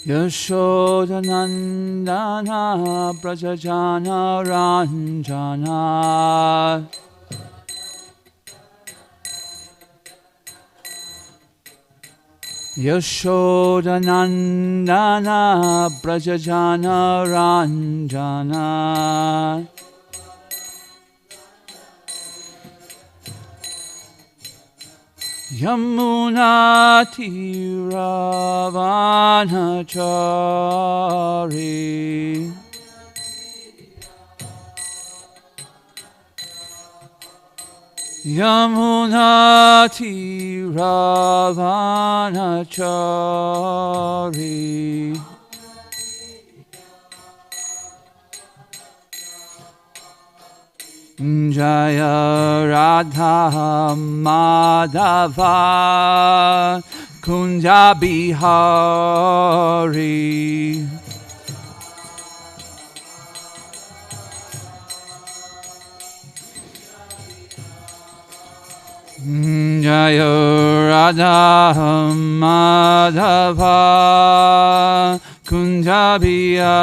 Yashodanandana Brajajana Ranjana Yashodanandana Brajajana Ranjana Yamuna Tiravanachari Yamuna Tiravanachari Jaya Radha Madhava Kunja Bihari Jaya Radha Madhava Kunja Bihari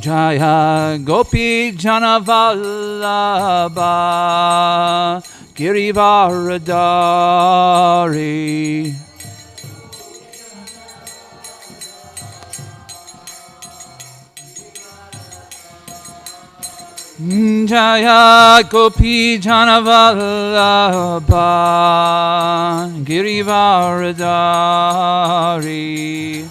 Jaya Gopi Janavallabha Girivaradari Jaya Gopi Janavallabha Girivaradari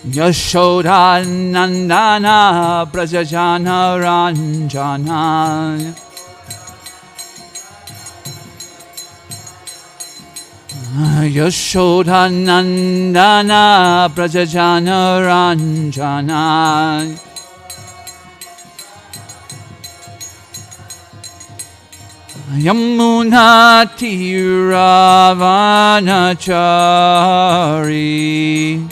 Yashoda Nandana Brajajana Ranjana Yashoda Nandana Brajajana Ranjana Yamuna Tiravanachari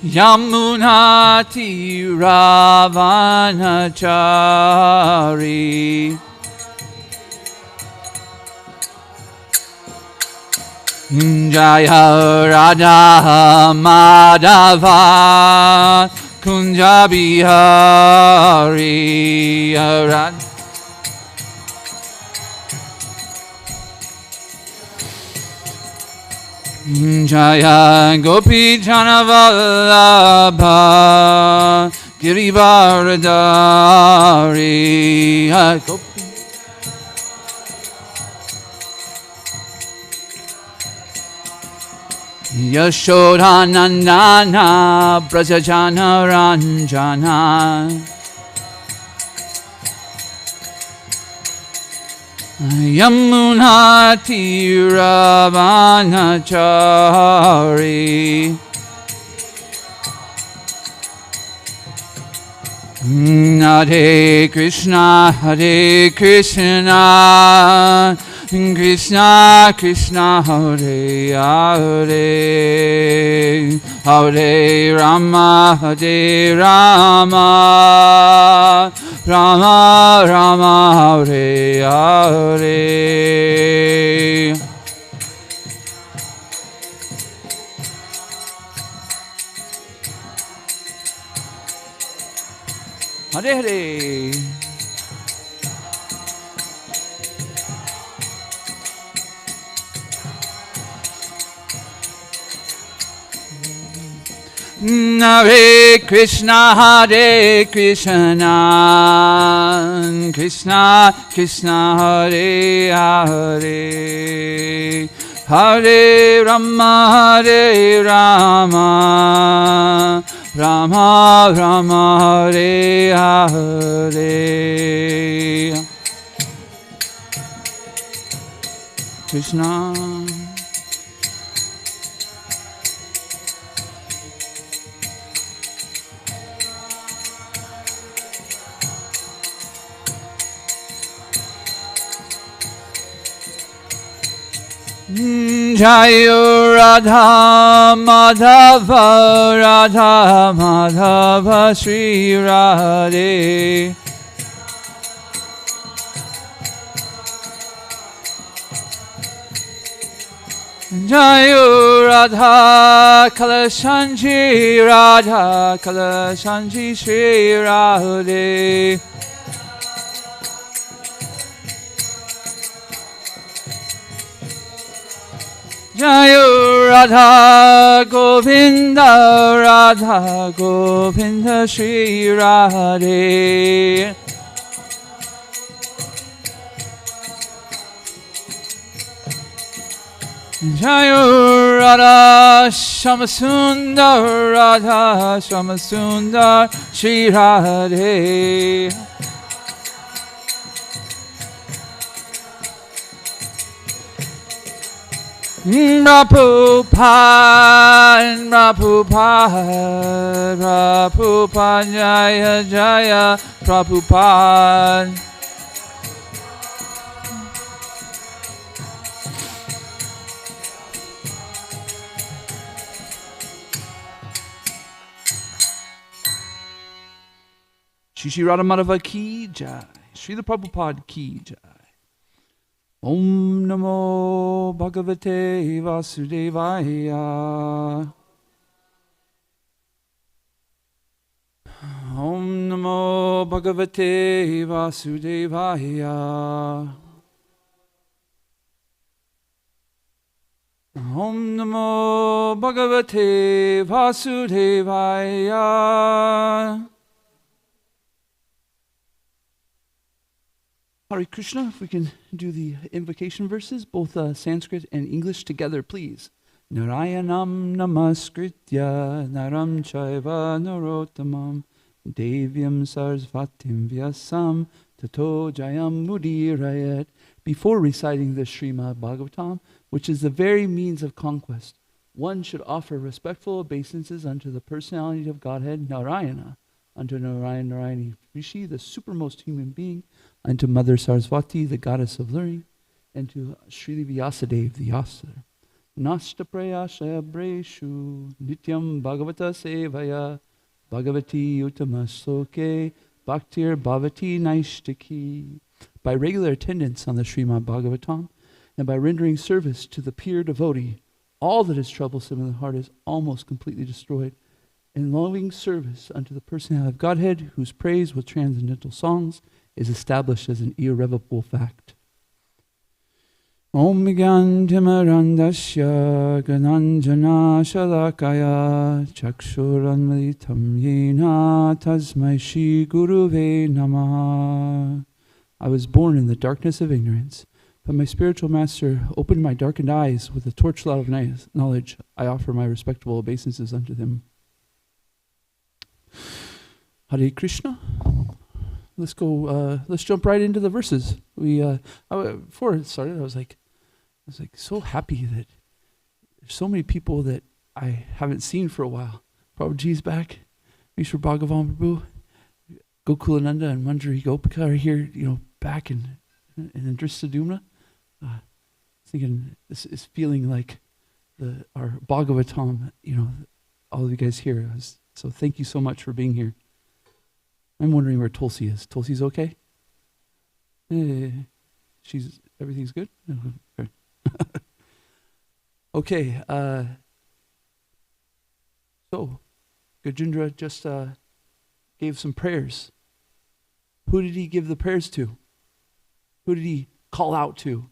Yamuna Tiravanachari Jaya Radha Madhava Kunja Bihari Jaya Gopi Janavallabha Girivaradari Gopi Yashodanandana Brajajana Ranjana Yamuna Tiravanachari Hare Krishna Hare Krishna Krishna Krishna Hare Hare Hare Rama Hare Rama Rama Rama Hare Hare Hare Hare Hare Krishna Hare Krishna Krishna Krishna Hare Hare Hare Rama Hare Rama Rama Rama Hare Hare Krishna Jayo Radha Madhava Radha Madhava Sri Radhe. Jayo Radha Kalashanji Radha Kalashanji Sri Radhe. Jayo Radha Govinda Radha Govinda Sri Radhe. Jayo Radha Shamasundar Radha Shamasundar Sri Radhe. Prabhupada, Jaya Jaya Prabhupada. Shri Radha Madhava ki jai. Srila Prabhupada ki jai. Om Namo Bhagavate Vasudevaya. Om Namo Bhagavate Vasudevaya. Om Namo Bhagavate Vasudevaya. Hare Krishna, if we can do the invocation verses, both Sanskrit and English together, please. Narayanam namaskritya naram chaiva narottamam devyam sarasvatim vyasam tato jayam mudirayat. Before reciting the Srimad Bhagavatam, which is the very means of conquest, one should offer respectful obeisances unto the personality of Godhead Narayana, unto Narayana Rishi, the supermost human being, and to Mother Saraswati, the goddess of learning, and to Srila Vyasadeva, the Yasar. Nasta prayasaya breshu nityam bhagavata sevaya bhagavati utamasoke bhaktir bhavati naishtaki. By regular attendance on the Srimad Bhagavatam, and by rendering service to the pure devotee, all that is troublesome in the heart is almost completely destroyed. In loving service unto the personality of Godhead, whose praise with transcendental songs is established as an irrevocable fact. Om Gyantimarandasya Gananjana Shalakaya Chakshuranmalitam Yena Tasmai Shri Guruve Namaha. I was born in the darkness of ignorance, but my spiritual master opened my darkened eyes with a torchlight of knowledge. I offer my respectable obeisances unto them. Hare Krishna. Let's go. Let's jump right into the verses. Before it started, I was like so happy that there's so many people that I haven't seen for a while. Prabhuji's back. Vishwa Bhagavan Prabhu, Gokulananda and Manjari Gopika are here. Back in Drisadumna. Thinking this is feeling like our Bhagavatam. All of you guys here. So thank you so much for being here. I'm wondering where Tulsi is. Tulsi's okay? Everything's good? Okay. So, Gajendra just gave some prayers. Who did he give the prayers to? Who did he call out to?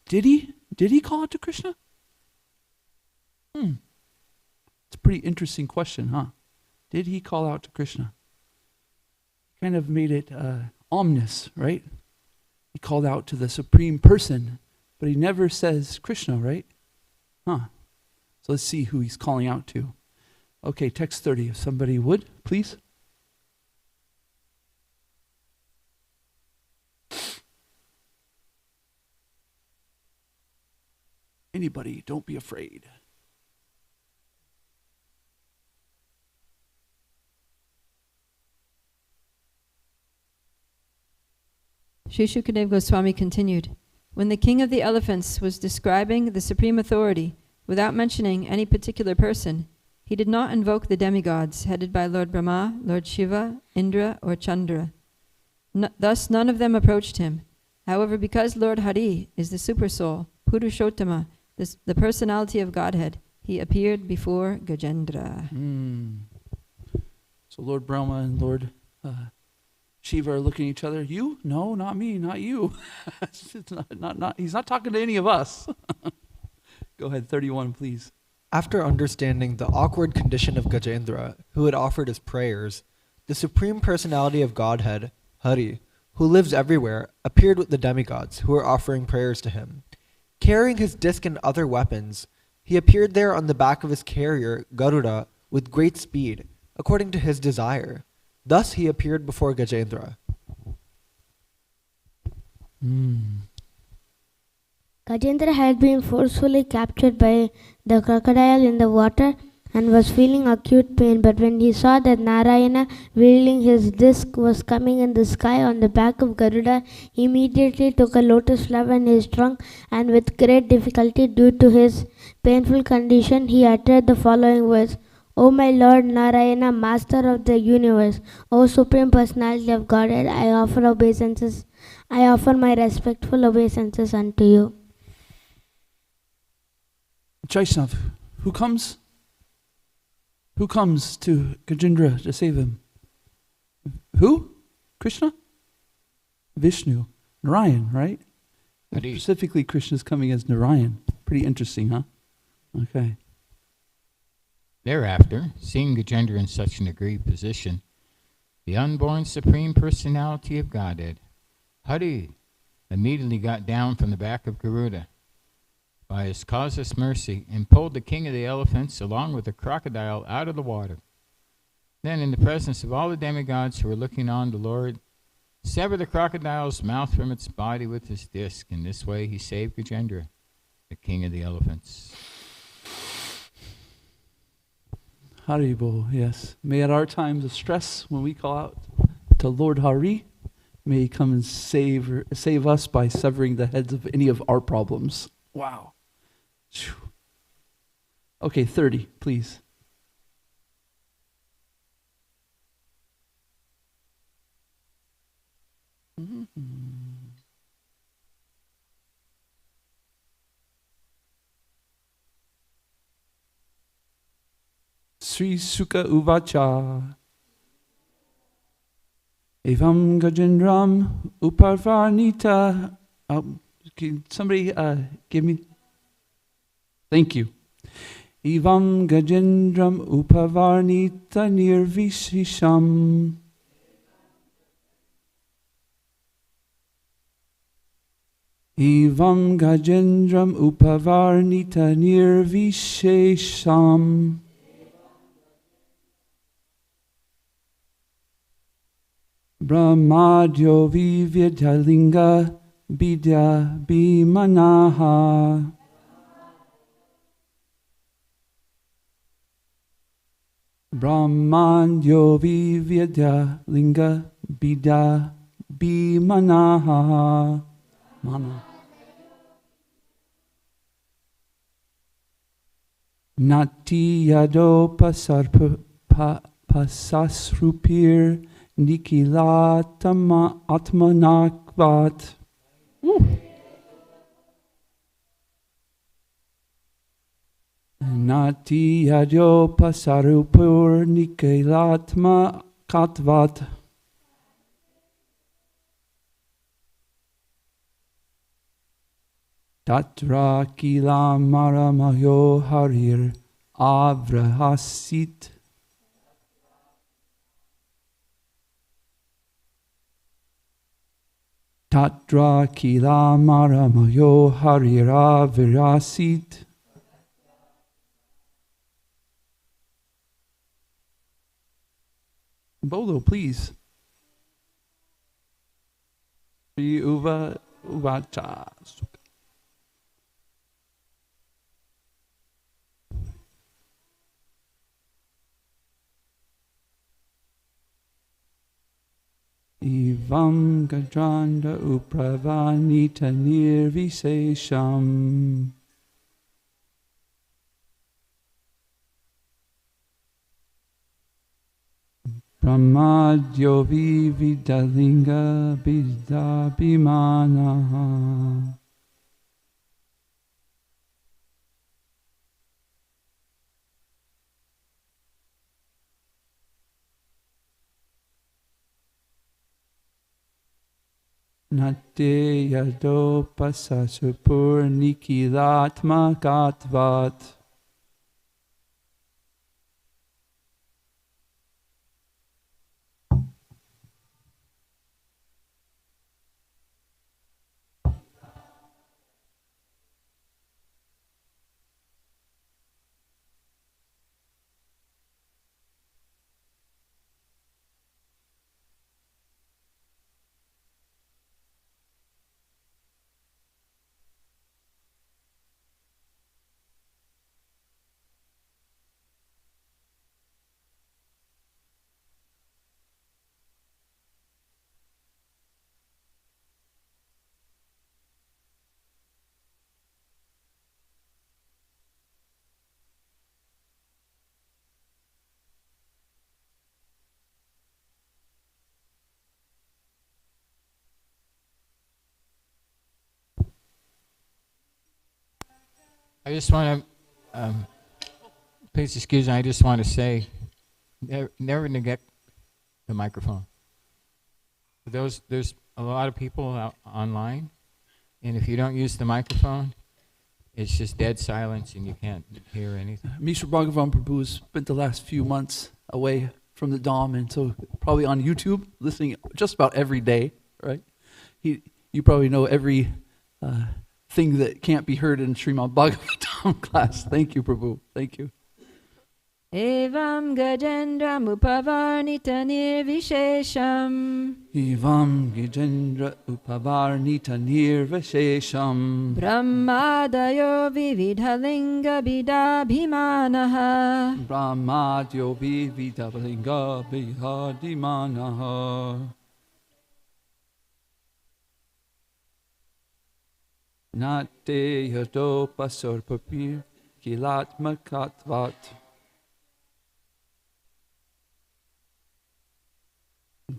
Did he call out to Krishna? It's a pretty interesting question, huh? Did he call out to Krishna? Kind of made it ominous, right? He called out to the Supreme Person, but he never says Krishna, right? Huh. So let's see who he's calling out to. Okay, text 30, if somebody would, please. Anybody, don't be afraid. Sri Shukadev Goswami continued, When the king of the elephants was describing the supreme authority, without mentioning any particular person, he did not invoke the demigods headed by Lord Brahma, Lord Shiva, Indra, or Chandra. Thus none of them approached him. However, because Lord Hari is the Supersoul, Purushottama, the personality of Godhead, he appeared before Gajendra. So Lord Brahma and Lord Shiva are looking at each other. You? No, not me, not you. It's not, he's not talking to any of us. Go ahead, 31, please. After understanding the awkward condition of Gajendra, who had offered his prayers, the Supreme Personality of Godhead, Hari, who lives everywhere, appeared with the demigods, who were offering prayers to him. Carrying his disc and other weapons, he appeared there on the back of his carrier, Garuda, with great speed, according to his desire. Thus he appeared before Gajendra. Gajendra had been forcefully captured by the crocodile in the water and was feeling acute pain, but when he saw that Narayana wielding his disc was coming in the sky on the back of Garuda, he immediately took a lotus flower in his trunk, and with great difficulty due to his painful condition, he uttered the following words: O my Lord Narayana, Master of the universe, O Supreme Personality of Godhead, I offer my respectful obeisances unto you. Jaishnav, who comes? Who comes to Gajendra to save him? Who? Krishna? Vishnu. Narayan, right? Specifically, Krishna's coming as Narayan. Pretty interesting, huh? Okay. Thereafter, seeing Gajendra in such an agreed position, the unborn Supreme Personality of Godhead, Hari, immediately got down from the back of Garuda by his causeless mercy and pulled the king of the elephants along with the crocodile out of the water. Then, in the presence of all the demigods who were looking on, the Lord severed the crocodile's mouth from its body with his disc. In this way, he saved Gajendra, the king of the elephants. Haribol, yes. May at our times of stress, when we call out to Lord Hari, may he come and save us by severing the heads of any of our problems. Wow. Whew. Okay, 30, please. Sri Sukha Uvacha Evam Gajendram Uparvarnita. Can somebody give me? Thank you. Evam Gajendram Upavarnita Nirvishisham. Evam Gajendram Upavarnita Nirvishesham. Brahmadyo Vivyadalinga Bidya Bhimanaha. Brahmadyo Vivyadalinga Bidya Bhimanaha. Mana. Nati Yado Pasasrupir Nikilatama Atmanakvat. Nati Yado Pasarupur Nikilatma Katvat. Tatra Kila Maramayo Harir Avrahasit. Tatra Kila Maramayo Harira Virasit. Bolo, please. Uva Uvacha. Evam Gajanda Upravanita Nirvisesham. Brahmadyo Vividalinga Bidabhimanaha. Nate Yadopasasupur Nikilatmakatvat. I just want to, please excuse me, I just want to say, never neglect the microphone. There's a lot of people out online, and if you don't use the microphone, it's just dead silence and you can't hear anything. Mishra Bhagavan Prabhu has spent the last few months away from the Dham, and so probably on YouTube, listening just about every day, right? You probably know every thing that can't be heard in Srimad Bhagavatam class. Thank you, Prabhu. Thank you. Evam Gajendra Mupavarnita Nirvishesham. Evam Gajendra Upavarnita Nirvishesham. Brahmadayo Vividhalinga Bidabhimanaha. Brahmadyo Vividhalinga Bidabhimanaha. Nate Yadopasur Papir Kilatmakatvat.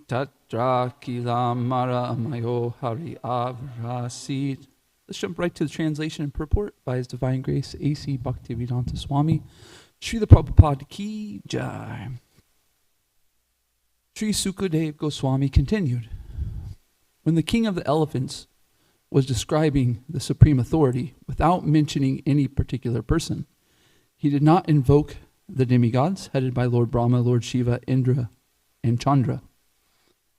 Tatra Kilamara Mayo Hari Avrasid. Let's jump right to the translation and purport by His Divine Grace A.C. Bhaktivedanta Swami. Srila Prabhupada Ki Jai. Sri Sukadev Goswami continued. When the king of the elephants was describing the supreme authority without mentioning any particular person, he did not invoke the demigods headed by Lord Brahma, Lord Shiva, Indra, and Chandra.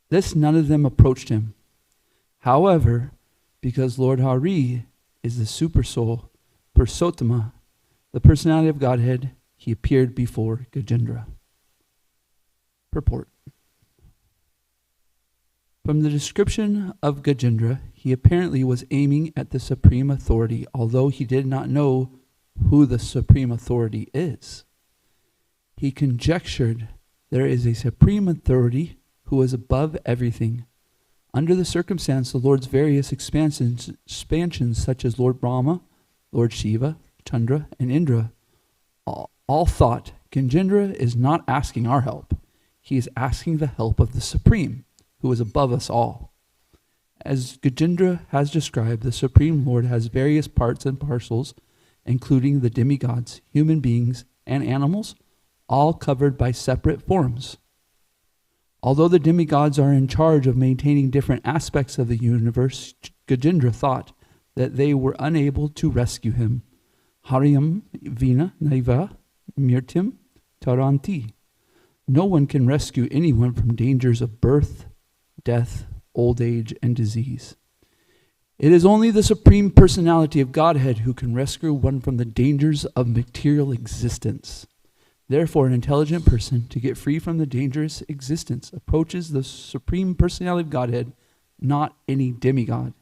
This none of them approached him. However, because Lord Hari is the super soul, Purushotama, the personality of Godhead, he appeared before Gajendra. Purport. From the description of Gajendra, he apparently was aiming at the supreme authority, although he did not know who the supreme authority is. He conjectured there is a supreme authority who is above everything. Under the circumstance, the Lord's various expansions such as Lord Brahma, Lord Shiva, Chandra, and Indra, all thought, Gajendra is not asking our help. He is asking the help of the Supreme, who is above us all. As Gajendra has described, the Supreme Lord has various parts and parcels, including the demigods, human beings, and animals, all covered by separate forms. Although the demigods are in charge of maintaining different aspects of the universe, Gajendra thought that they were unable to rescue him. Haryam vina naiva mirtim taranti. No one can rescue anyone from dangers of birth, death, old age, and disease. It is only the Supreme Personality of Godhead who can rescue one from the dangers of material existence. Therefore, an intelligent person, to get free from the dangerous existence, approaches the Supreme Personality of Godhead, not any demigod.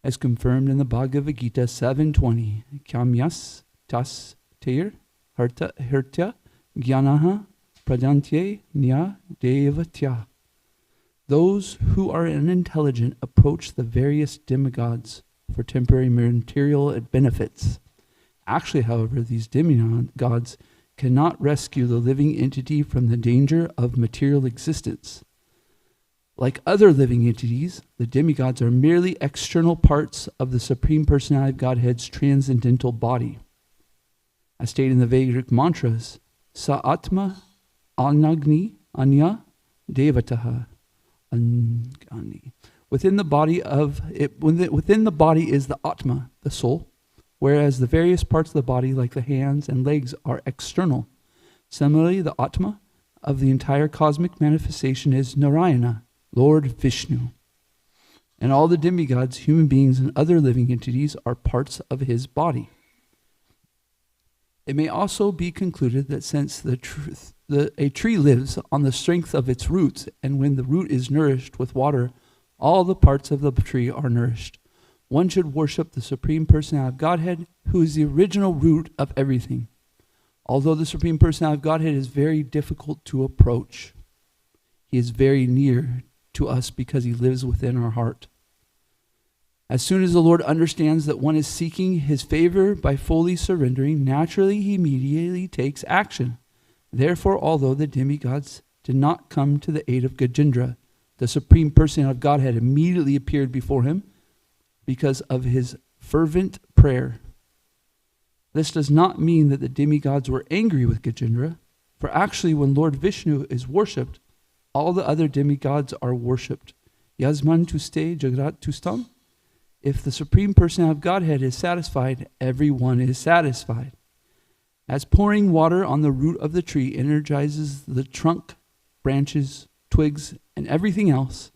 As confirmed in the Bhagavad Gita 7.20, Kamyas tas teir hirtya gyanaha pradantye nya devatya. Those who are unintelligent approach the various demigods for temporary material benefits. Actually, however, these demigods cannot rescue the living entity from the danger of material existence. Like other living entities, the demigods are merely external parts of the Supreme Personality of Godhead's transcendental body. As stated in the Vedic mantras, Sa Atma Anagni Anya Devataha Angani. Within the body is the Atma, the soul, whereas the various parts of the body, like the hands and legs, are external. Similarly, the Atma of the entire cosmic manifestation is Narayana, Lord Vishnu. And all the demigods, human beings, and other living entities are parts of his body. It may also be concluded that since a tree lives on the strength of its roots, and when the root is nourished with water, all the parts of the tree are nourished. One should worship the Supreme Personality of Godhead, who is the original root of everything. Although the Supreme Personality of Godhead is very difficult to approach, he is very near to us because he lives within our heart. As soon as the Lord understands that one is seeking his favor by fully surrendering, naturally he immediately takes action. Therefore, although the demigods did not come to the aid of Gajendra, the Supreme Personality of Godhead immediately appeared before him because of his fervent prayer. This does not mean that the demigods were angry with Gajendra, for actually when Lord Vishnu is worshipped, all the other demigods are worshipped. Yasman tuste jagrat tustam. If the Supreme Personality of Godhead is satisfied, everyone is satisfied. As pouring water on the root of the tree energizes the trunk, branches, twigs, and everything else,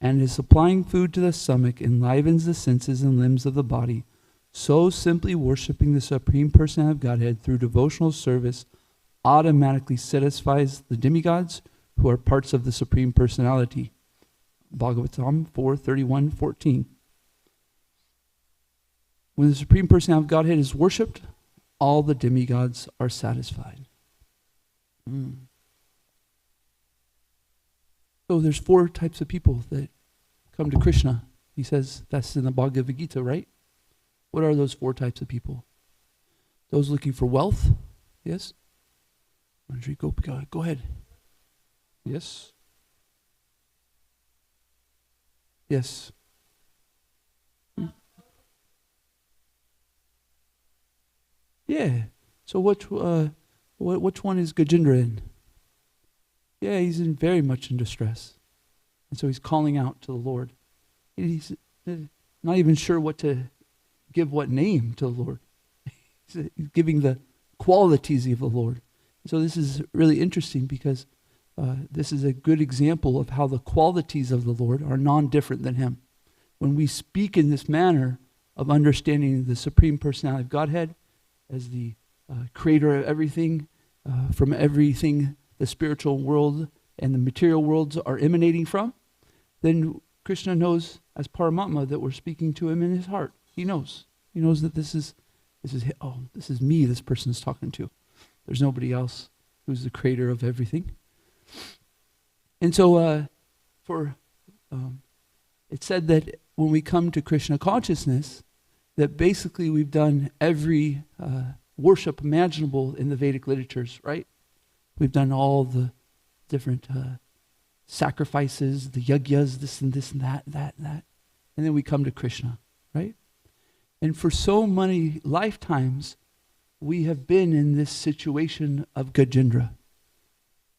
and is supplying food to the stomach, enlivens the senses and limbs of the body, so simply worshiping the Supreme Personality of Godhead through devotional service automatically satisfies the demigods who are parts of the Supreme Personality. Bhagavatam 4:31-14. When the Supreme Personality of Godhead is worshipped, all the demigods are satisfied. So there's 4 types of people that come to Krishna. He says that's in the Bhagavad Gita, right? What are those 4 types of people? Those looking for wealth? Yes? Go ahead. Yes? Yes. Yeah. So which one is Gajendra in? Yeah, he's very much in distress. And so he's calling out to the Lord. He's not even sure what to give what name to the Lord. He's giving the qualities of the Lord. So this is really interesting because this is a good example of how the qualities of the Lord are non-different than him. When we speak in this manner of understanding the Supreme Personality of Godhead as the creator of everything, from everything the spiritual world and the material worlds are emanating from, then Krishna knows as Paramatma that we're speaking to him in his heart. He knows. He knows that this is me this person is talking to. There's nobody else who's the creator of everything. And so it's said that when we come to Krishna consciousness, that basically we've done every worship imaginable in the Vedic literatures, right? We've done all the different sacrifices, the yagyas, this and that. And then we come to Krishna, right? And for so many lifetimes, we have been in this situation of Gajendra.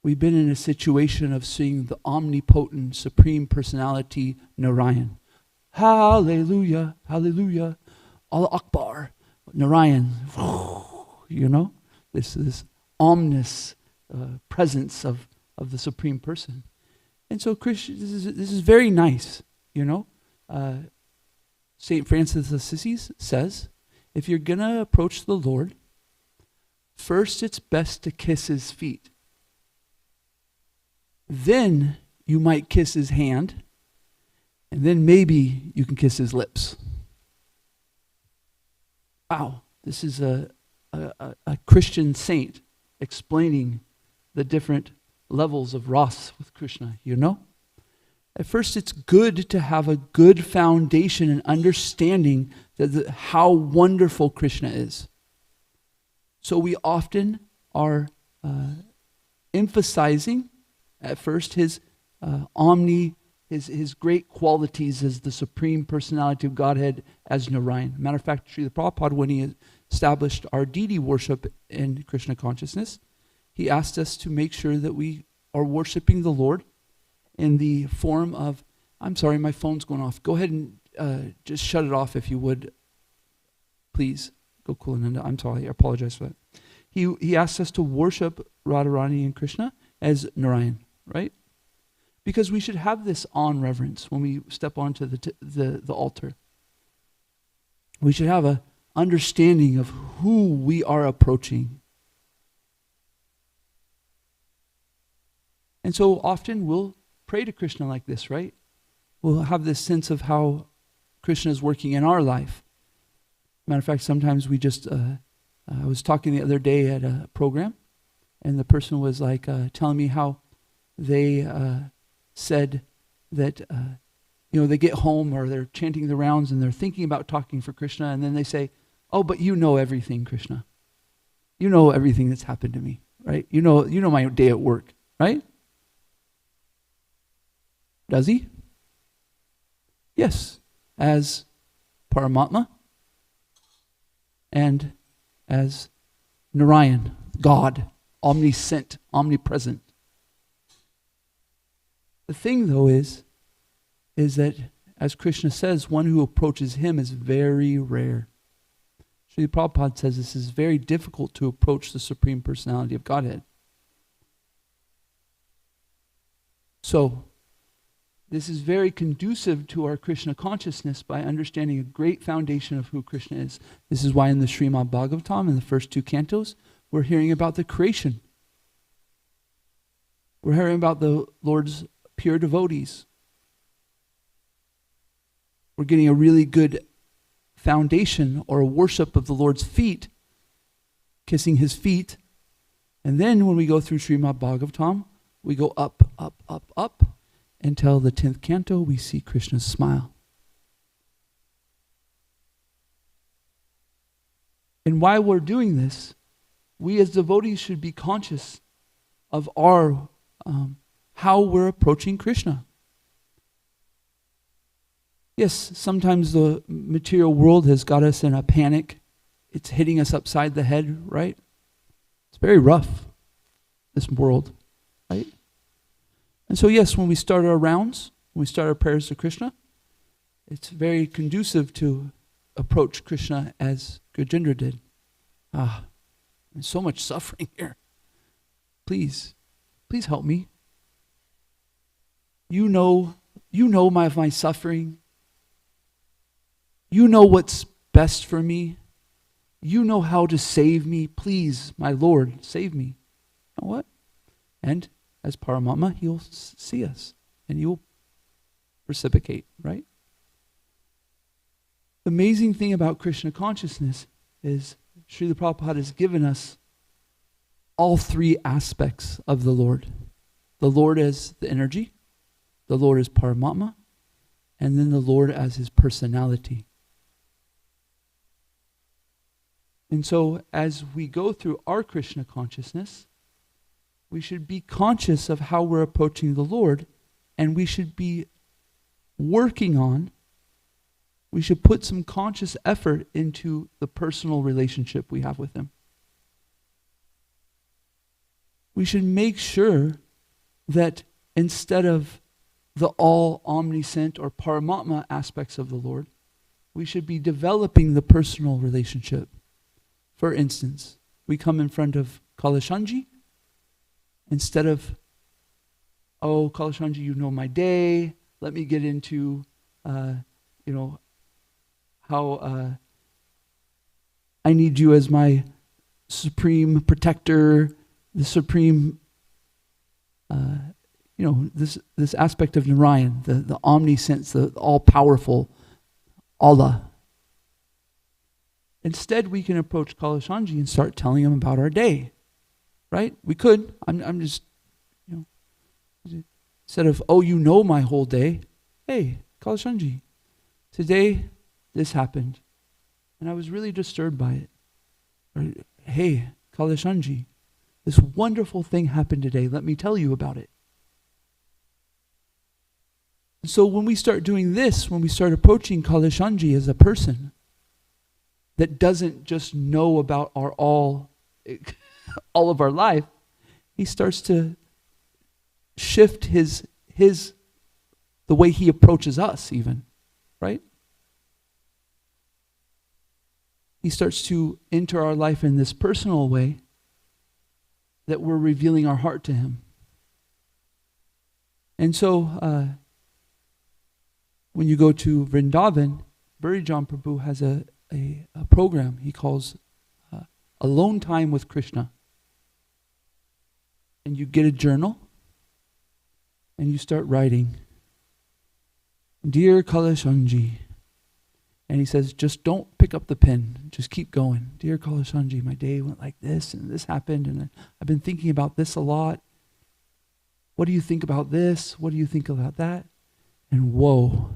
We've been in a situation of seeing the omnipotent Supreme Personality Narayan. Hallelujah, hallelujah, Allah Akbar, Narayan. You know, this omnis presence of the Supreme Person. And so Krishna, this is very nice, you know. St. Francis of Assisi says, if you're going to approach the Lord, first it's best to kiss his feet. Then you might kiss his hand, and then maybe you can kiss his lips. Wow, this is a Christian saint explaining the different levels of Ras with Krishna, you know? At first, it's good to have a good foundation and understanding that how wonderful Krishna is. So we often are emphasizing at first his his great qualities as the Supreme Personality of Godhead as Narayan. Matter of fact, Srila Prabhupada, when he established our deity worship in Krishna consciousness, he asked us to make sure that we are worshiping the Lord in the form of, I'm sorry, my phone's going off. Go ahead and just shut it off if you would, please. Gokulananda, I'm sorry, I apologize for that. He asked us to worship Radharani and Krishna as Narayan, right? Because we should have this awe and reverence when we step onto the altar. We should have a understanding of who we are approaching. And so often we'll pray to Krishna like this, right? We'll have this sense of how Krishna is working in our life. Matter of fact, sometimes we just, I was talking the other day at a program, and the person was like telling me how they said that, they get home or they're chanting the rounds and they're thinking about talking for Krishna, and then they say, oh, but you know everything, Krishna. You know everything that's happened to me, right? You know my day at work, right? Does he? Yes, as Paramatma and as Narayan, God, omniscient, omnipresent. The thing, though, is that, as Krishna says, one who approaches him is very rare. Srila Prabhupada says this is very difficult to approach the Supreme Personality of Godhead. So, this is very conducive to our Krishna consciousness by understanding a great foundation of who Krishna is. This is why in the Srimad Bhagavatam, in the first 2 cantos, we're hearing about the creation. We're hearing about the Lord's pure devotees. We're getting a really good foundation or a worship of the Lord's feet, kissing his feet. And then when we go through Srimad Bhagavatam, we go up, up, up, up, until the 10th canto, we see Krishna's smile. And while we're doing this, we as devotees should be conscious of our how we're approaching Krishna. Yes, sometimes the material world has got us in a panic. It's hitting us upside the head, right? It's very rough, this world, right? And so yes, when we start our rounds, when we start our prayers to Krishna, it's very conducive to approach Krishna as Gajendra did. There's so much suffering here. Please help me. You know my suffering. You know what's best for me. You know how to save me. Please, my Lord, save me. You know what? And as Paramatma, he'll see us and he'll reciprocate, right? The amazing thing about Krishna consciousness is Srila Prabhupada has given us all 3 aspects of the Lord. The Lord as the energy, the Lord as Paramatma, and then the Lord as his personality. And so as we go through our Krishna consciousness, we should be conscious of how we're approaching the Lord, and we should be we should put some conscious effort into the personal relationship we have with him. We should make sure that instead of the all omniscient or Paramatma aspects of the Lord, we should be developing the personal relationship. For instance, we come in front of Kalashanji. Instead of, oh, Kalashanji, you know my day. Let me get into, how I need you as my supreme protector, the supreme, this aspect of Narayan, the omniscience, the all-powerful Allah. Instead, we can approach Kalashanji and start telling him about our day. Right? We could. I'm just, Instead of, oh, you know my whole day. Hey, Kalashanji, today this happened, and I was really disturbed by it. Or, hey, Kalashanji, this wonderful thing happened today. Let me tell you about it. So when we start doing this, when we start approaching Kalashanji as a person that doesn't just know about our all of our life, he starts to shift the way he approaches us even, right? He starts to enter our life in this personal way that we're revealing our heart to him. And so when you go to Vrindavan, Burijan Prabhu has a program he calls Alone Time with Krishna. And you get a journal and you start writing, Dear Kalashanji. And he says, just don't pick up the pen. Just keep going. Dear Kalashanji, my day went like this and this happened and I've been thinking about this a lot. What do you think about this? What do you think about that? And whoa,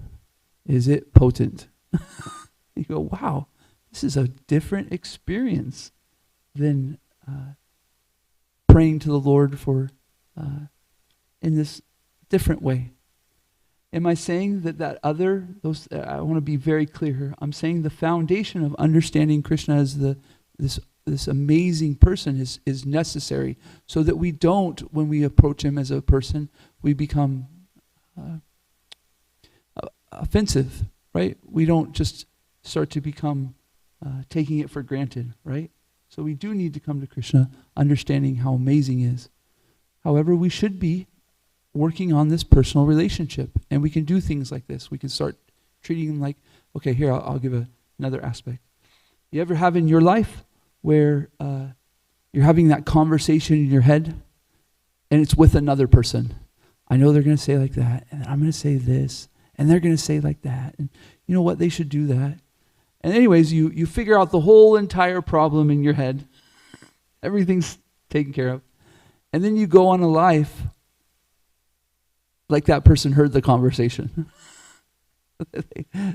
is it potent. You go, wow, this is a different experience than praying to the Lord for in this different way. Am I saying that I want to be very clear here. I'm saying the foundation of understanding Krishna as this amazing person is necessary so that we don't, when we approach him as a person, we become offensive, right? We don't just start to become taking it for granted, right? So we do need to come to Krishna understanding how amazing he is. However, we should be working on this personal relationship. And we can do things like this. We can start treating him like, okay, here, I'll give another aspect. You ever have in your life where you're having that conversation in your head and it's with another person? I know they're going to say like that, and I'm going to say this, and they're going to say like that. And you know what? They should do that. And anyways, you figure out the whole entire problem in your head. Everything's taken care of. And then you go on a life like that person heard the conversation.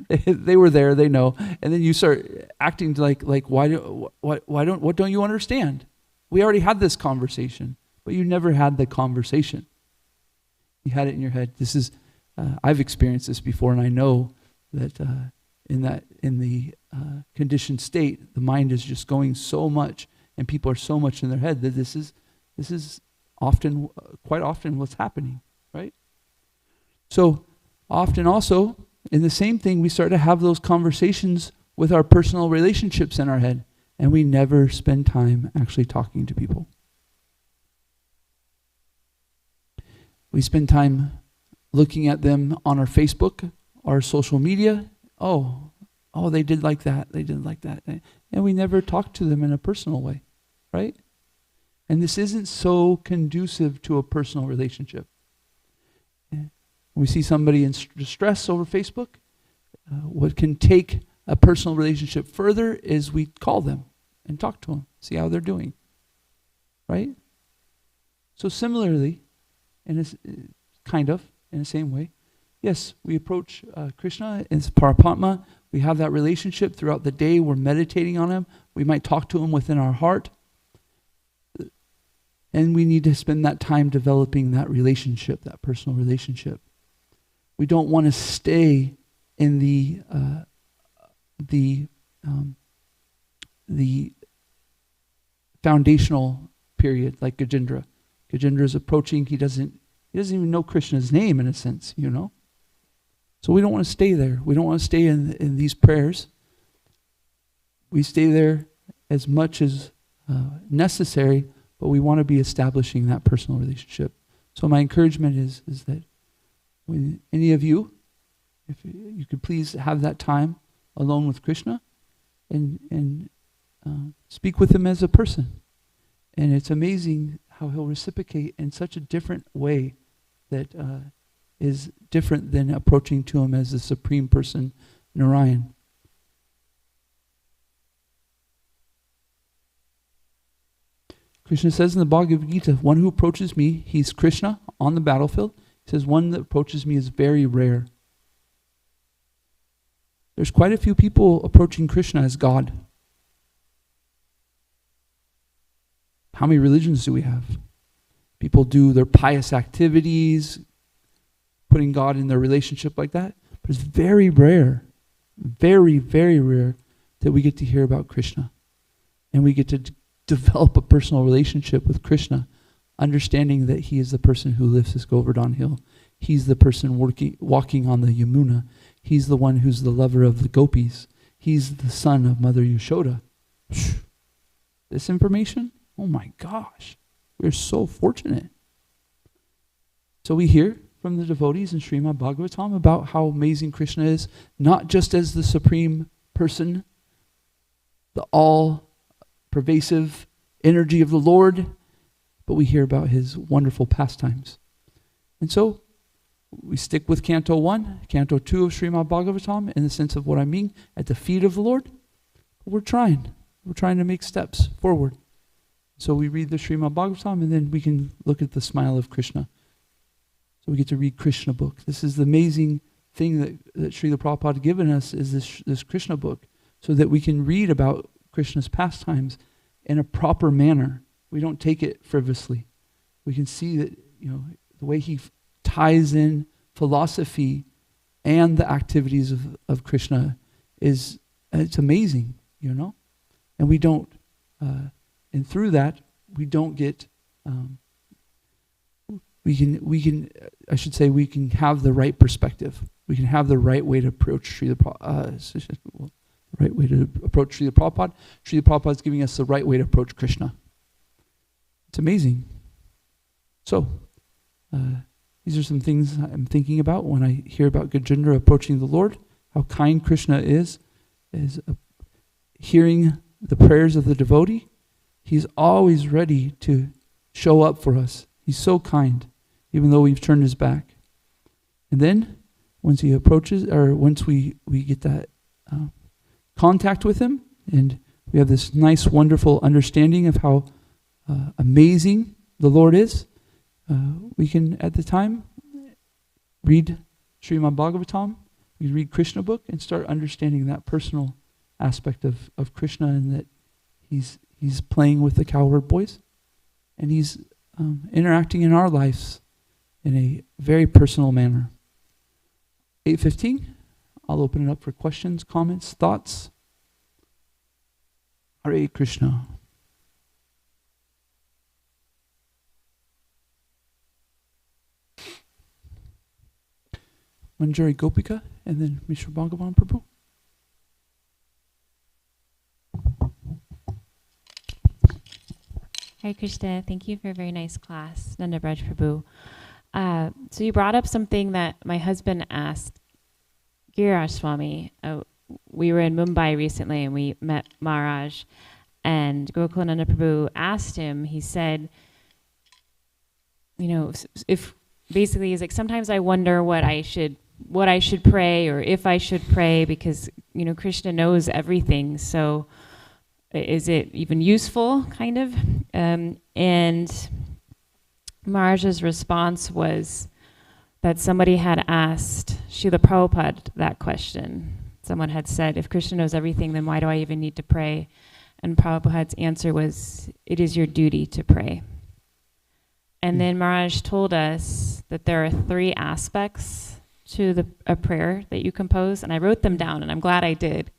they were there, they know. And then you start acting like what don't you understand? We already had this conversation, but you never had the conversation. You had it in your head. This is I've experienced this before, and I know that in the conditioned state, the mind is just going so much, and people are so much in their head that this is quite often what's happening, right? So often also, in the same thing, we start to have those conversations with our personal relationships in our head, and we never spend time actually talking to people. We spend time looking at them on our Facebook, our social media. Oh, they did like that. They did like that. And we never talk to them in a personal way, right? And this isn't so conducive to a personal relationship. When we see somebody in distress over Facebook, what can take a personal relationship further is we call them and talk to them, see how they're doing, right? So similarly, in the same way, yes, we approach Krishna as Paramatma. We have that relationship throughout the day. We're meditating on him. We might talk to him within our heart. And we need to spend that time developing that relationship, that personal relationship. We don't want to stay in the foundational period like Gajendra. Gajendra is approaching. He doesn't even know Krishna's name in a sense, you know. So we don't want to stay there. We don't want to stay in these prayers. We stay there as much as necessary, but we want to be establishing that personal relationship. So my encouragement is that when any of you, if you could please have that time alone with Krishna and speak with him as a person. And it's amazing how he'll reciprocate in such a different way that is different than approaching to him as the Supreme Person, Narayan. Krishna says in the Bhagavad Gita, one who approaches me, he's Krishna on the battlefield. He says, one that approaches me is very rare. There's quite a few people approaching Krishna as God. How many religions do we have? People do their pious activities, putting God in their relationship like that. But it's very rare, very, very rare that we get to hear about Krishna. And we get to develop a personal relationship with Krishna, understanding that he is the person who lifts this Govardhan hill. He's the person walking on the Yamuna. He's the one who's the lover of the gopis. He's the son of Mother Yashoda. This information, oh my gosh, we're so fortunate. So we hear from the devotees in Srimad Bhagavatam about how amazing Krishna is, not just as the supreme person, the all-pervasive energy of the Lord, but we hear about his wonderful pastimes. And so we stick with Canto 1, Canto 2 of Srimad Bhagavatam in the sense of what I mean, at the feet of the Lord. We're trying to make steps forward. So we read the Srimad Bhagavatam and then we can look at the smile of Krishna. So we get to read Krishna book. This is the amazing thing that Srila Prabhupada has given us, is this Krishna book, so that we can read about Krishna's pastimes in a proper manner. We don't take it frivolously. We can see that, the way he ties in philosophy and the activities of Krishna it's amazing, And we don't, and through that, we don't get, we can have the right perspective. We can have the right way to approach Srila Prabhupada. Srila Prabhupada is giving us the right way to approach Krishna. It's amazing. So, these are some things I'm thinking about when I hear about Gajendra approaching the Lord, how kind Krishna is hearing the prayers of the devotee. He's always ready to show up for us. He's so kind, even though we've turned his back. And then, once he approaches, or once we get that contact with him, and we have this nice, wonderful understanding of how amazing the Lord is, we can, at the time, read Srimad Bhagavatam, we read Krishna book, and start understanding that personal aspect of Krishna, and that he's playing with the cowherd boys, and he's interacting in our lives in a very personal manner. 8:15, I'll open it up for questions, comments, thoughts. Hare Krishna. Manjari Gopika, and then Mishra Bhagavan Prabhu. Hare Krishna, thank you for a very nice class, Nanda Braj Prabhu. So you brought up something that my husband asked Giriraj Swami. We were in Mumbai recently and we met Maharaj, and Gokulananda Prabhu asked him, he said, if basically he's like, sometimes I wonder what I should pray, or if I should pray, because Krishna knows everything, so is it even useful, kind of? And Maharaj's response was that somebody had asked Srila Prabhupada that question. Someone had said, if Krishna knows everything, then why do I even need to pray? And Prabhupada's answer was, it is your duty to pray. And then Maharaj told us that there are 3 aspects to a prayer that you compose, and I wrote them down, and I'm glad I did.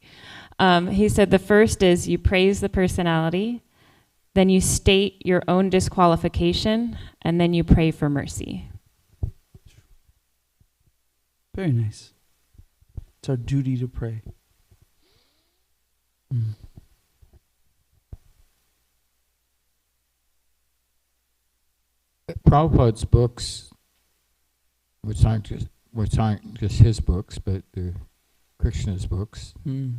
He said the first is you praise the personality, then you state your own disqualification, and then you pray for mercy. Very nice. It's our duty to pray. Prabhupada's books, which aren't just his books, but they're Krishna's books, the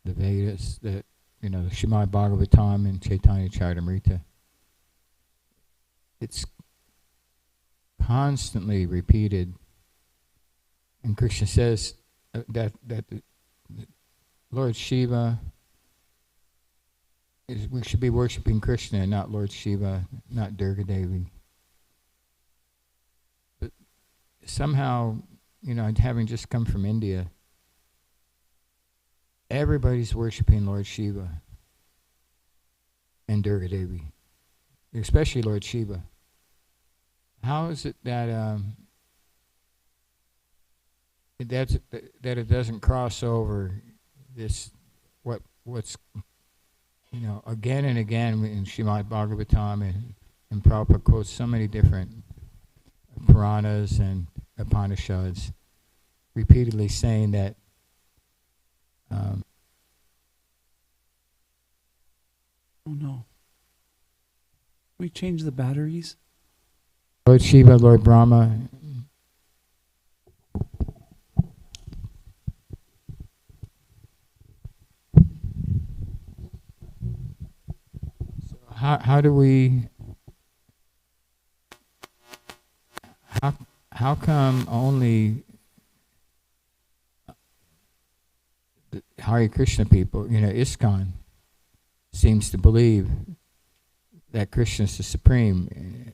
Vedas, the Srimad Bhagavatam and Chaitanya Charitamrita. It's constantly repeated, and Krishna says that the Lord Shiva we should be worshiping Krishna and not Lord Shiva, not Durga Devi. But somehow, having just come from India, everybody's worshiping Lord Shiva and Durga Devi, especially Lord Shiva. How is it that that it doesn't cross over this what's again and again in Srimad Bhagavatam and Prabhupada quotes so many different Puranas and Upanishads repeatedly saying that Oh no. We changed the batteries. Lord Shiva, Lord Brahma, how do we how come only the Hare Krishna people, ISKCON, seems to believe that Krishna is the supreme?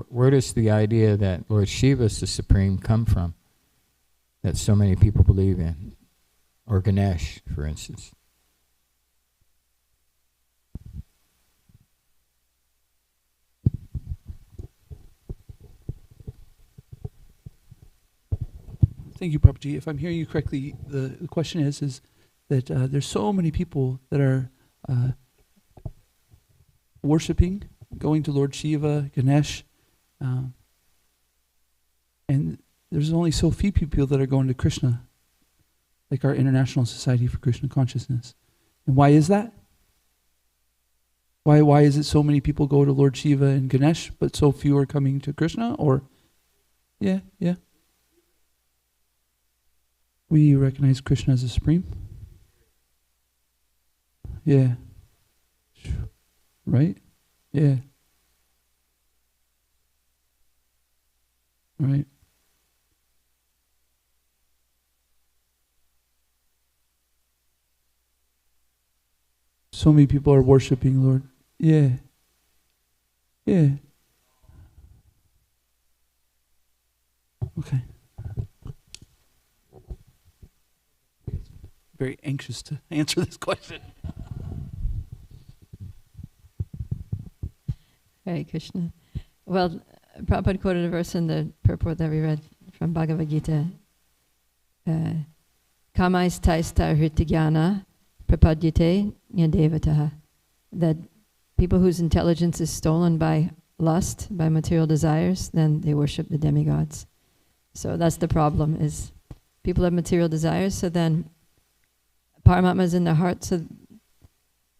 Where does the idea that Lord Shiva is the supreme come from that so many people believe in? Or Ganesh, for instance. Thank you, Prabhuji. If I'm hearing you correctly, the question is that there's so many people that are worshiping, going to Lord Shiva, Ganesh, and there's only so few people that are going to Krishna, like our International Society for Krishna Consciousness. And why is that? Why is it so many people go to Lord Shiva and Ganesh, but so few are coming to Krishna? Or, yeah. We recognize Krishna as the supreme. Yeah. Right? Yeah. Right. So many people are worshiping Lord. Yeah. Yeah. Okay. Very anxious to answer this question. Hare Krishna. Well, Prabhupada quoted a verse in the purport that we read from Bhagavad Gita. Kamais taista hrityajnana prapadyate nyadevataha. That people whose intelligence is stolen by lust, by material desires, then they worship the demigods. So that's the problem, is people have material desires, so then Paramatma is in their heart, so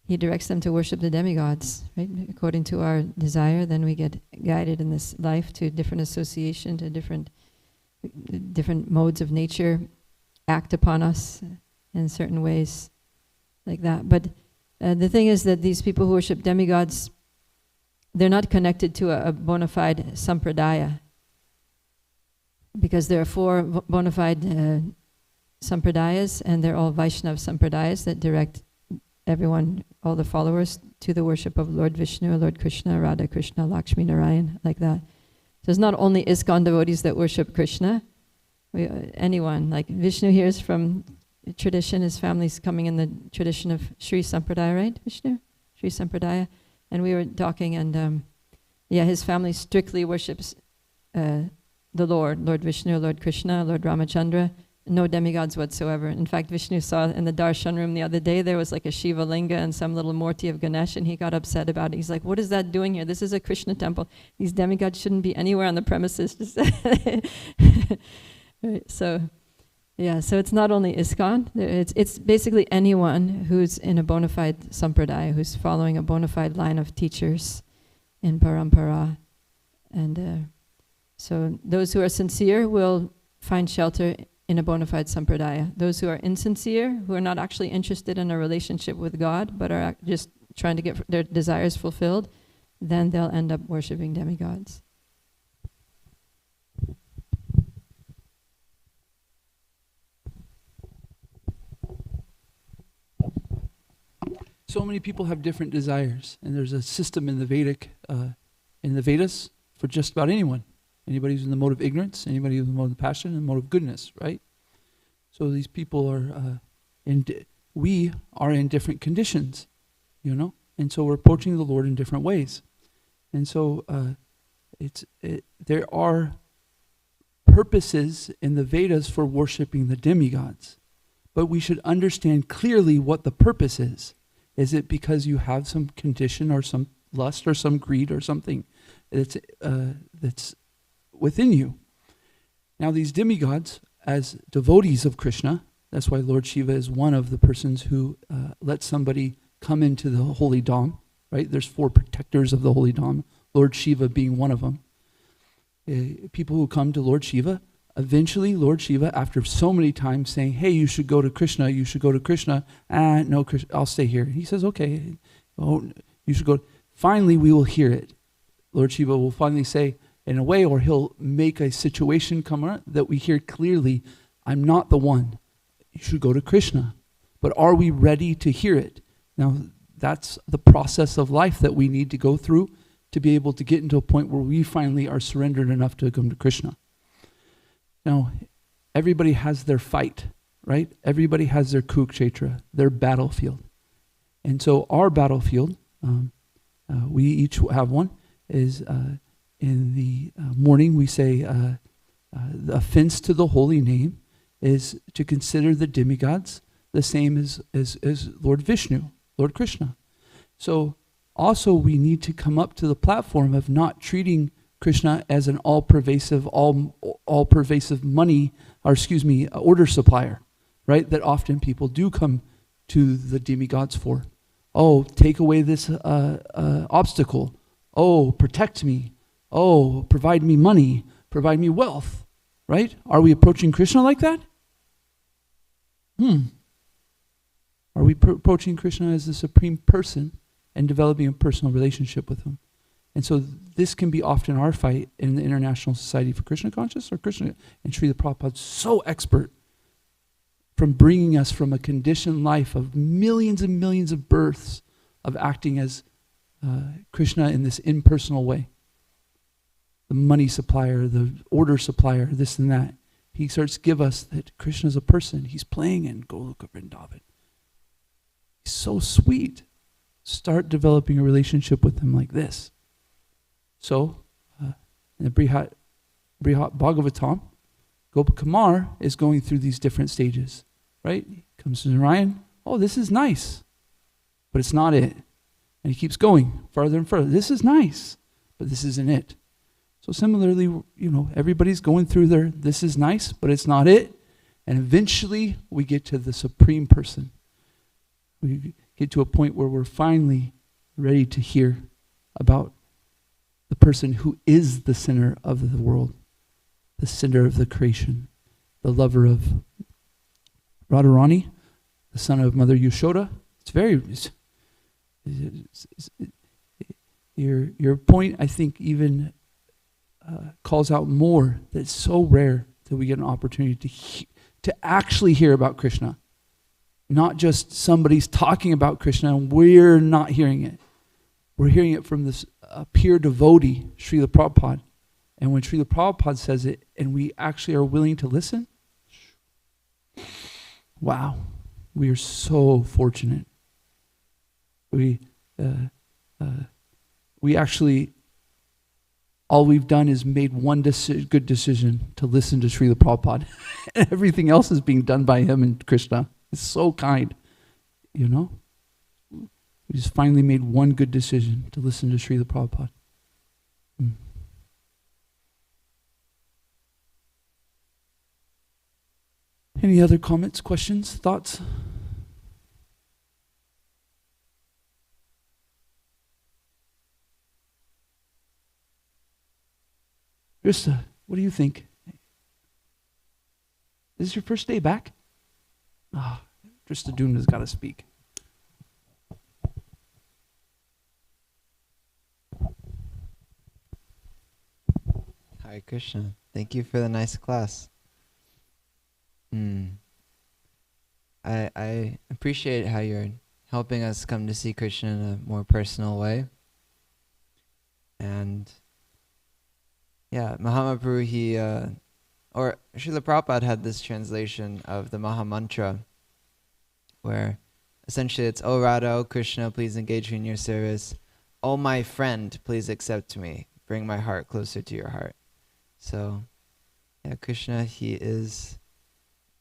he directs them to worship the demigods, right? According to our desire, then we get guided in this life to different association, to different modes of nature act upon us in certain ways like that. But the thing is that these people who worship demigods, they're not connected to a bona fide sampradaya, because there are four bona fide sampradayas, and they're all Vaishnava sampradayas that direct everyone, all the followers, to the worship of Lord Vishnu, Lord Krishna, Radha Krishna, Lakshmi Narayan, like that. So it's not only ISKCON devotees that worship Krishna. Anyone, like Vishnu here is from tradition, his family's coming in the tradition of Sri Sampradaya, right, Vishnu? Sri Sampradaya. And we were talking, and his family strictly worships the Lord Vishnu, Lord Krishna, Lord Ramachandra, no demigods whatsoever. In fact, Vishnu saw in the darshan room the other day, there was like a Shiva linga and some little Murti of Ganesh, and he got upset about it. He's like, what is that doing here? This is a Krishna temple. These demigods shouldn't be anywhere on the premises. Just right, so it's not only ISKCON. It's basically anyone who's in a bona fide sampradaya, who's following a bona fide line of teachers in parampara. And so those who are sincere will find shelter in a bona fide sampradaya. Those who are insincere, who are not actually interested in a relationship with God, but are just trying to get their desires fulfilled, then they'll end up worshipping demigods. So many people have different desires, and there's a system in the Vedas for just about anyone. Anybody who's in the mode of ignorance, anybody who's in the mode of passion and the mode of goodness, right? So these people are, we are in different conditions, you know? And so we're approaching the Lord in different ways. And so there are purposes in the Vedas for worshiping the demigods. But we should understand clearly what the purpose is. Is it because you have some condition or some lust or some greed or something that's within you? Now these demigods, as devotees of Krishna, that's why Lord Shiva is one of the persons who lets somebody come into the holy dham, right? There's 4 protectors of the holy dham, Lord Shiva being one of them. People who come to Lord Shiva, eventually Lord Shiva, after so many times saying, hey, you should go to Krishna, you should go to Krishna, no, I'll stay here. He says, okay, oh, you should go. Finally, we will hear it. Lord Shiva will finally say, in a way, or he'll make a situation come out that we hear clearly, I'm not the one. You should go to Krishna. But are we ready to hear it? Now, that's the process of life that we need to go through to be able to get into a point where we finally are surrendered enough to come to Krishna. Now, everybody has their fight, right? Everybody has their kurukshetra, their battlefield. And so our battlefield, we each have one, is in the morning we say the offense to the holy name is to consider the demigods the same as Lord Vishnu, Lord Krishna. So also we need to come up to the platform of not treating Krishna as an all-pervasive money, or order supplier, right? That often people do come to the demigods for. Oh, take away this obstacle. Oh, protect me. Oh, provide me money. Provide me wealth, right? Are we approaching Krishna like that? Are we approaching Krishna as the supreme person and developing a personal relationship with him? And so this can be often our fight in the International Society for Krishna Conscious, or Krishna, and Srila Prabhupada, so expert from bringing us from a conditioned life of millions and millions of births of acting as Krishna in this impersonal way. The money supplier, the order supplier, this and that. He starts to give us that Krishna is a person. He's playing in Goloka Vrindavan. He's so sweet. Start developing a relationship with him like this. So, in the Brihat Bhagavatam, Gopakumar is going through these different stages, right? He comes to Narayan, oh, this is nice, but it's not it. And he keeps going farther and further. This is nice, but this isn't it. So similarly, everybody's going through their, this is nice, but it's not it. And eventually we get to the supreme person. We get to a point where we're finally ready to hear about the person who is the center of the world, the center of the creation, the lover of Radharani, the son of Mother Yashoda. Your point, I think, even calls out more that it's so rare that we get an opportunity to actually hear about Krishna. Not just somebody's talking about Krishna and we're not hearing it. We're hearing it from this pure devotee, Srila Prabhupada. And when Srila Prabhupada says it and we actually are willing to listen, wow, we are so fortunate. We actually, all we've done is made one good decision to listen to Srila Prabhupada. And everything else is being done by him and Krishna. It's so kind, We just finally made one good decision to listen to Srila Prabhupada. Any other comments, questions, thoughts? Krista, what do you think? Is this your first day back? Krista Duna's got to speak. Hare Krishna. Thank you for the nice class. I appreciate how you're helping us come to see Krishna in a more personal way. And Yeah, Mahaprabhu, or Srila Prabhupada had this translation of the Maha Mantra, where essentially it's, "O Radha, O Krishna, please engage me in your service. O my friend, please accept me. Bring my heart closer to your heart." So, yeah, Krishna, he is,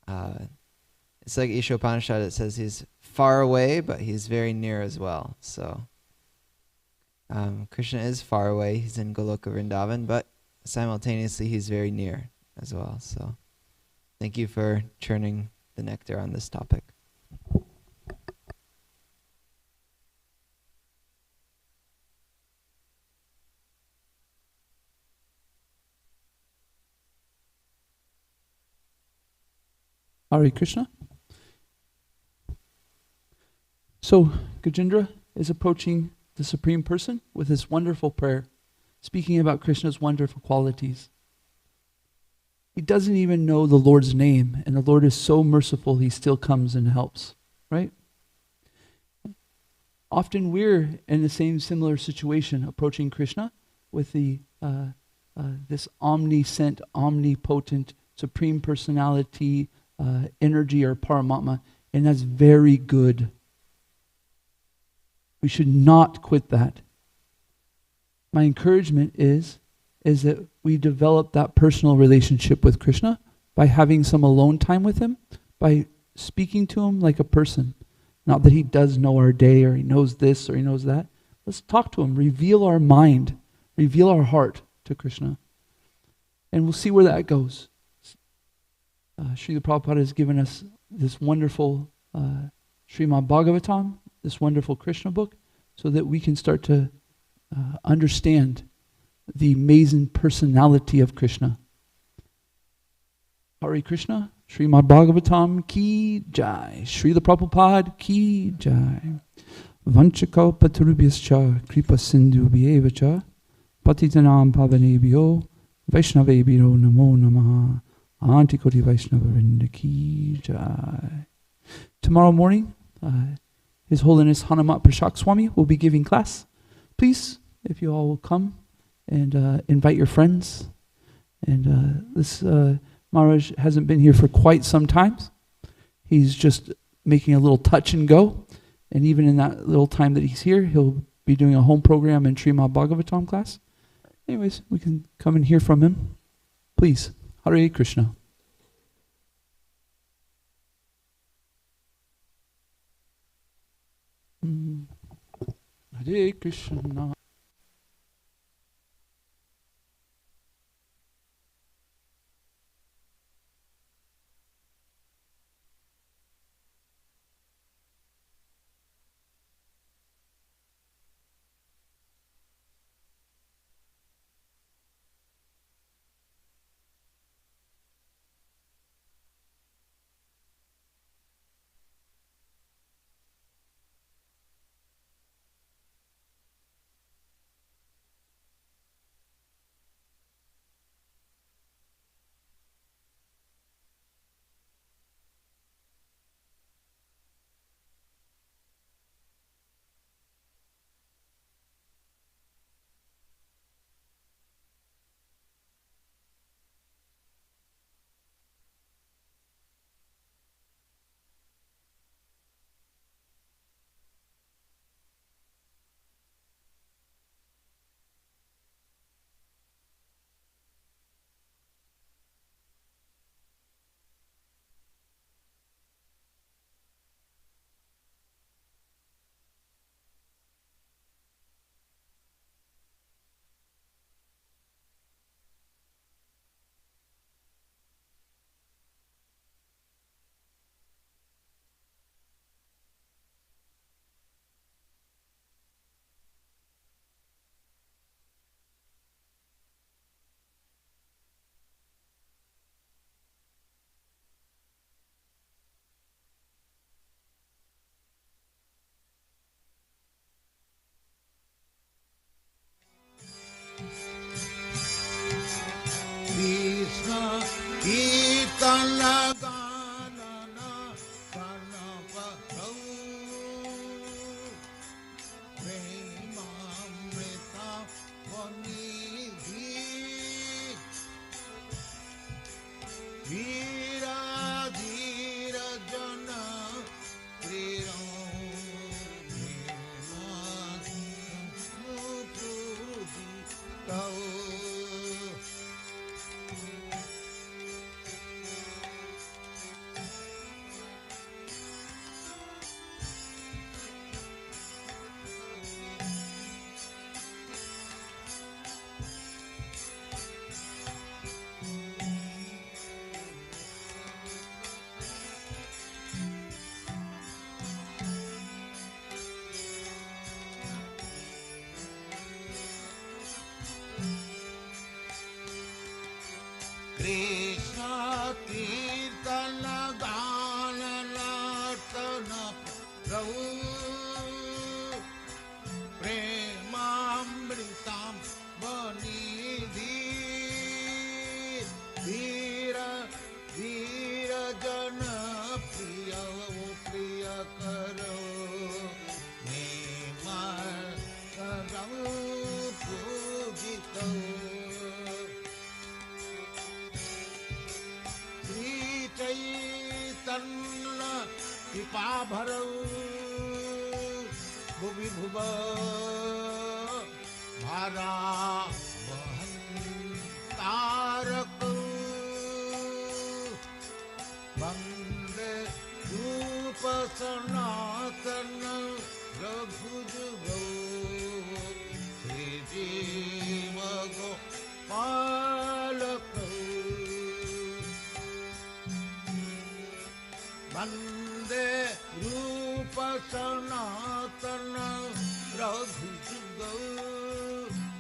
it's like Ishopanishad, it says he's far away, but he's very near as well. So, Krishna is far away, he's in Goloka Vrindavan, but simultaneously he's very near as well. So, thank you for churning the nectar on this topic. Hare Krishna. So Gajendra is approaching the Supreme Person with this wonderful prayer, speaking about Krishna's wonderful qualities. He doesn't even know the Lord's name, and the Lord is so merciful, he still comes and helps, right? Often we're in the same similar situation, approaching Krishna with the this omniscient, omnipotent, Supreme Personality, energy or Paramatma, and that's very good. We should not quit that. My encouragement is that we develop that personal relationship with Krishna by having some alone time with him, by speaking to him like a person. Not that he does know our day or he knows this or he knows that. Let's talk to him, reveal our mind, reveal our heart to Krishna. And we'll see where that goes. Srila Prabhupada has given us this wonderful Srimad Bhagavatam, this wonderful Krishna book, so that we can start to understand the amazing personality of Krishna. Hare Krishna, Srimad Bhagavatam ki jai, Srila Prabhupada ki jai. Vanchakalpatarubhyascha kripa sindhu bhyevacha patitanam pavanebhyo vaishnavebhyo namo namaha. Antikoti Vaishnava Vrinda ki jai. Tomorrow morning, His Holiness Hanumat Prashak Swami will be giving class. Please, if you all will come and invite your friends. And this Maharaj hasn't been here for quite some time. He's just making a little touch and go. And even in that little time that he's here, he'll be doing a home program in Srimad Bhagavatam class. Anyways, we can come and hear from him. Please. Hare Krishna. Hare Krishna. Vira Dhira Jana Priya Krishna Kirtana Gana Nartana Prabhu Premamritam Vanidhi Dhira Dhira Jana Priya Priya Karo Nemar Karo Pujito Chaitanya Kripa Bharau Bhuvi Bhuva Bhara Vahan Tarak Vande Rupa Sanatana Raghujugo Sri Jiva Gopalaka Vande Rupa Sanatana Raghujugo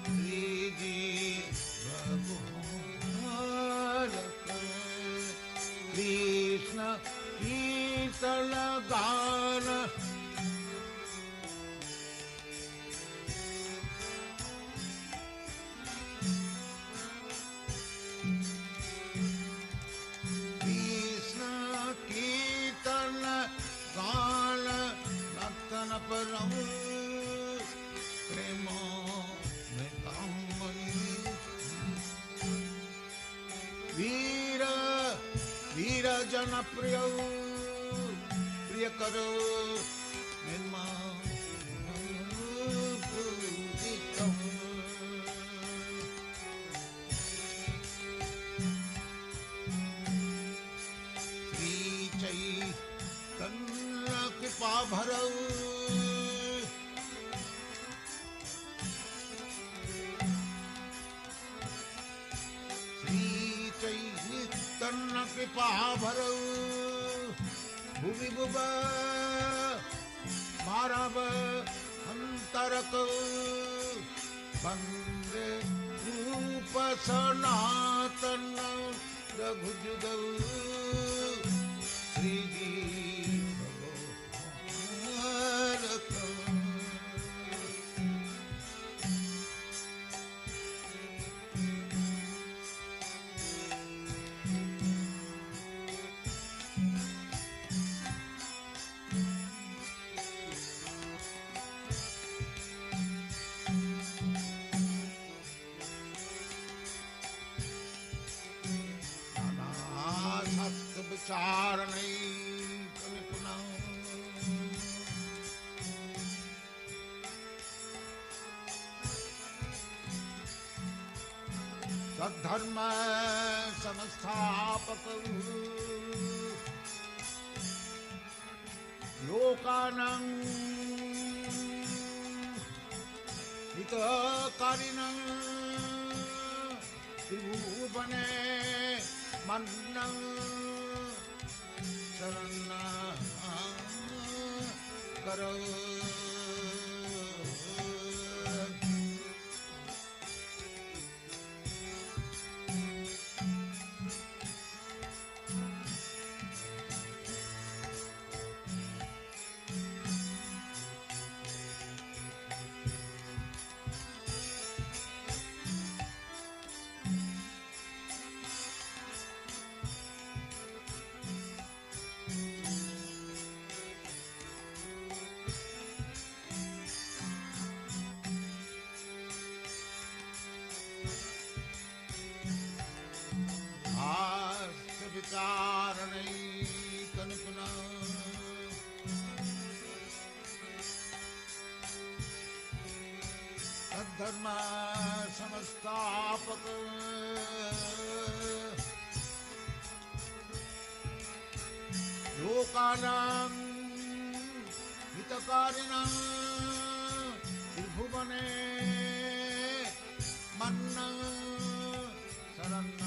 Sri Bhagavata Krishna Kirtana Gana Krishna Kirtana Gana Natana Param Prema Metamani Veera Veera Jana Priya Priya Karo Nirma Pujitam Sri Chaitanya Kripa Bharau Sri Chaitanya Kripa Bharau Bhuvi Bhuva Bharava Antaraka Vande Rupa Sanatana Raghujuga Sri Bhagavata Sat Vicharanai Kanipuna Sadharma Samasthapak Lokanang Hitakarinang Tribhuvane Mannang Sarana Karo धर्म संस्थापक लोकानां हितकारिणं त्रिभुवने मन्नं शरणं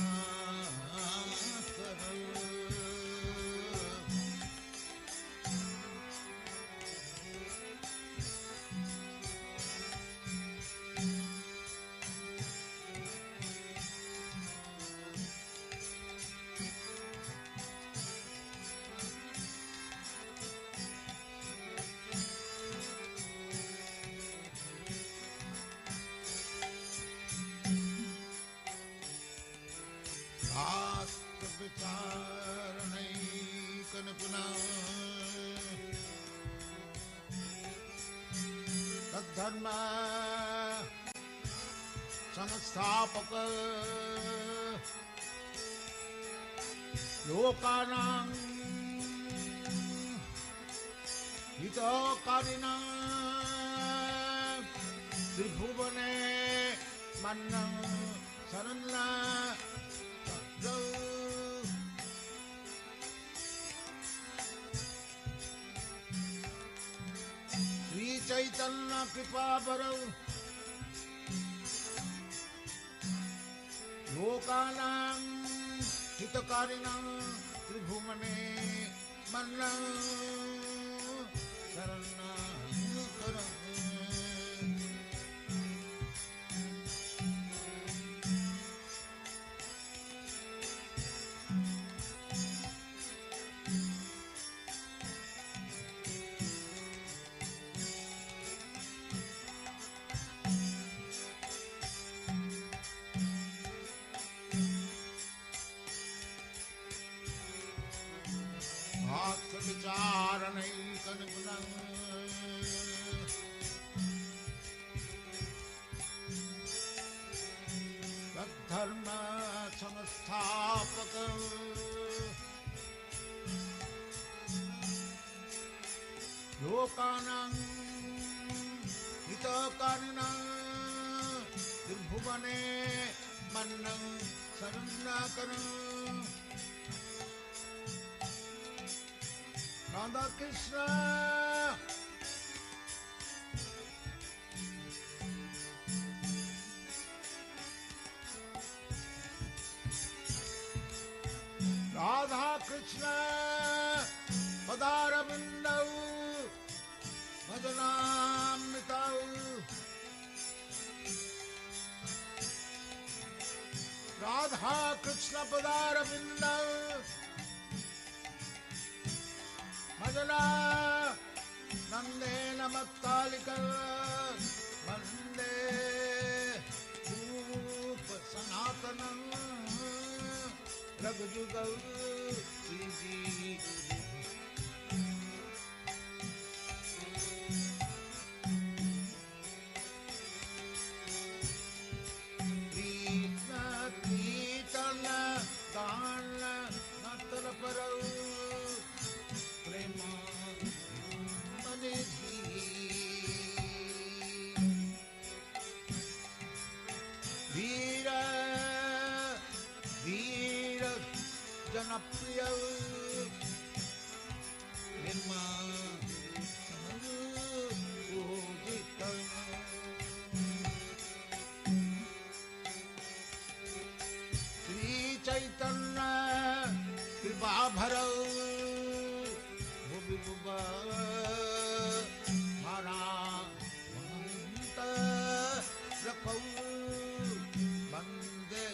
विचारणैकन पुनः तद्धर्म संस्थापक लोकानां हितकारिणं त्रिभुवने मन्नं शरणं श्री चैतन्य कृपा बरौ लोकानां हितकारिणां त्रिभुवने मन्नं शरणं करौ विचारणैकन गुणं तद्धर्म संस्थापक लोकानां हितकारिणं त्रिभुवने मन्नं शरणं Radha Krishna Radha Krishna Padarabindau Bhajanamritau Radha Krishna Padarabindau Bhajana Nande Namattalikal Vande Rupa Sanatanam Raghujugal Siji Krishna Kirtana Dana Natara Parau Prema Manidhi Veera Veera Janapriya Prema Samaru Ojita Sri Chaitanya Kripa Bharau Bhuva Mara Vanta Rakau Bande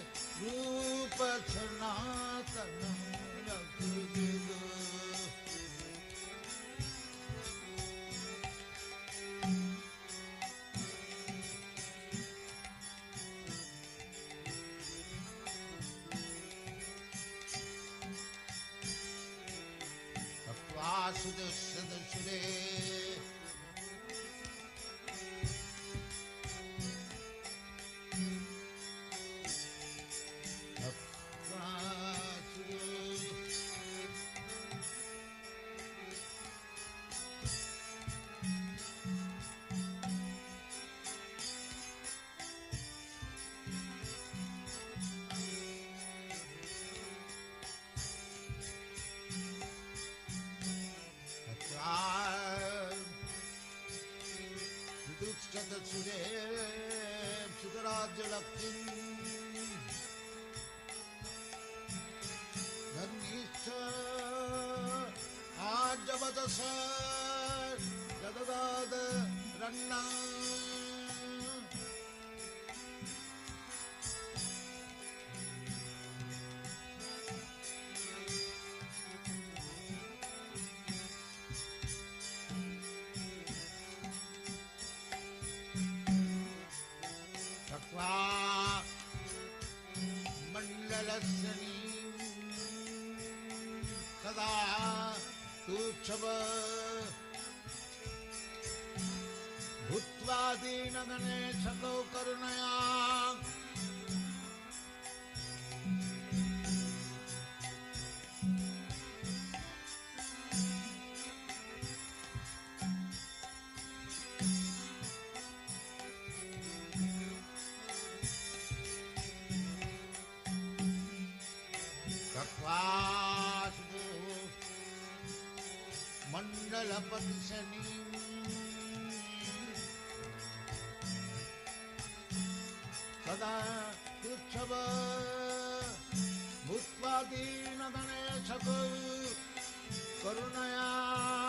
Rupa Sanatana Rakhujiga Vasudasudasure Vasudev Sudarajalakim Dharmischa Ajavadasa Jadadada Ranna Takva Mandalasani Sada Tuchava Bhutvadina Ganeshako Karunaya Takvasudu Mandalapati Sani Sada Tuchava Bhutvadina Ganeshako Karunaya